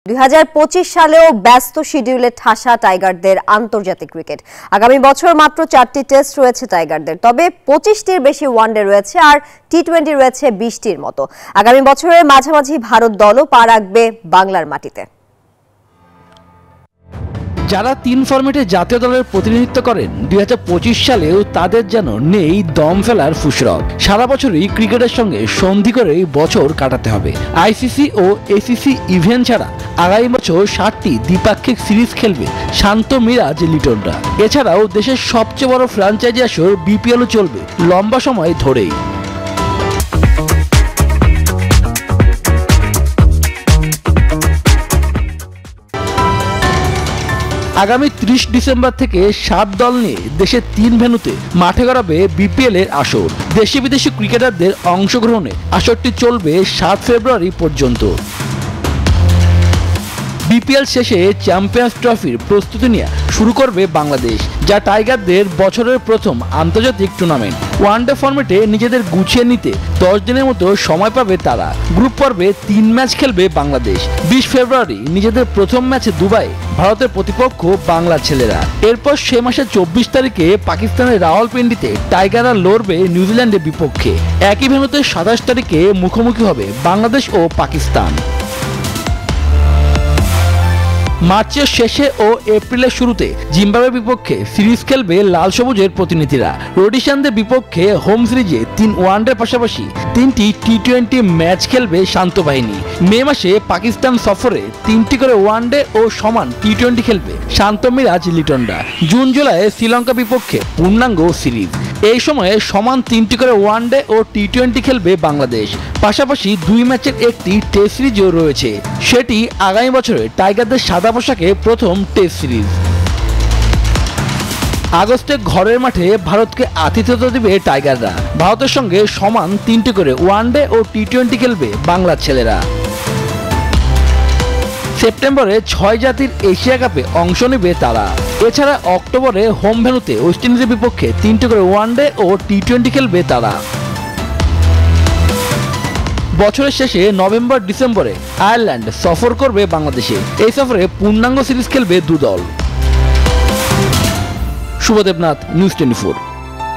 2025 সালেও ব্যস্ত শিডিউলে ঠাসা টাইগারদের আন্তর্জাতিক ক্রিকেট। আগামী বছর মাত্র 4টি টেস্ট রয়েছে টাইগারদের, তবে 25টির বেশি ওয়ানডে রয়েছে আর টি-20 রয়েছে 20টির মতো। আগামী বছরের মাঝামাঝি ভারত দলও পা রাখবে বাংলার মাটিতে। যারা 3 ফরম্যাটে জাতীয় দলের প্রতিনিধিত্ব করেন 2025 সালেও তাদের যেন নেই দম ফেলার ফুসরত। সারা বছরই ক্রিকেটের সঙ্গে সন্ধি করেই বছর কাটাতে হবে। আইসিসি ও এসিসি ইভেন্ট ছাড়া আগামী বছর 7টি দ্বিপাক্ষিক সিরিজ খেলবে শান্ত মিরাজ লিটনরা। এছাড়াও দেশের সবচেয়ে বড় ফ্র্যাঞ্চাইজি আসর বিপিএলও চলবে লম্বা সময় ধরেই। আগামী 30 ডিসেম্বর থেকে 7 দল নিয়ে দেশের 3 ভেন্যুতে মাঠে গড়াবে বিপিএল এর আসর। দেশি বিদেশি ক্রিকেটারদের অংশগ্রহণে আসরটি চলবে 7 ফেব্রুয়ারি পর্যন্ত। বিপিএল শেষে চ্যাম্পিয়ন্স ট্রফির প্রস্তুতি নিয়ে শুরু করবে বাংলাদেশ, যা টাইগারদের বছরের প্রথম আন্তর্জাতিক টুর্নামেন্ট। ওয়ানডে ফরম্যাটে নিজেদের গুছিয়ে নিতে 10 দিনের মতো সময় পাবে তারা। গ্রুপ পর্বে 3 ম্যাচ খেলবে বাংলাদেশ। 20 ফেব্রুয়ারি নিজেদের প্রথম ম্যাচে দুবাই ভারতের প্রতিপক্ষ বাংলা ছেলেরা। এরপর সে মাসের 24 তারিখে পাকিস্তানের রাওয়ালপিন্ডিতে টাইগাররা লড়বে নিউজিল্যান্ডের বিপক্ষে। একই ভেন্যুতে 27 তারিখে মুখোমুখি হবে বাংলাদেশ ও পাকিস্তান। মার্চের শেষে ও এপ্রিলের শুরুতে জিম্বাবুয়ের বিপক্ষে সিরিজ খেলবে লাল সবুজের প্রতিনিধিরা। রোডিশানদের বিপক্ষে হোম সিরিজে 3 ওয়ানডের পাশাপাশি 3টি টি-20 ম্যাচ খেলবে শান্ত বাহিনী। মে মাসে পাকিস্তান সফরে 3টি করে ওয়ানডে ও সমান টি-20 খেলবে শান্ত মিরাজ লিটনরা। জুন জুলাইয়ে শ্রীলঙ্কার বিপক্ষে পূর্ণাঙ্গ সিরিজ। এই সময়ে সমান 3টি করে ওয়ানডে ও টি-20 খেলবে বাংলাদেশ। পাশাপাশি 2 ম্যাচের একটি টেস্ট সিরিজও রয়েছে, সেটি আগামী বছরে টাইগারদের সাদা পোশাকে প্রথম টেস্ট সিরিজ। আগস্টে ঘরের মাঠে ভারতকে আতিথ্যতা দেবে টাইগাররা। ভারতের সঙ্গে সমান 3টি করে ওয়ানডে ও টি-20 খেলবে বাংলার ছেলেরা। সেপ্টেম্বরে 6 জাতির এশিয়া কাপে অংশ নেবে তারা। এছাড়া অক্টোবরে হোম ভেন্যুতে ওয়েস্ট ইন্ডিজের বিপক্ষে 3টি করে ওয়ানডে ও টি-20 খেলবে তারা। বছরের শেষে নভেম্বর ডিসেম্বরে আয়ারল্যান্ড সফর করবে বাংলাদেশে। এই সফরে পূর্ণাঙ্গ সিরিজ খেলবে 2 দল। শুভদেবনাথ, নিউজ 24।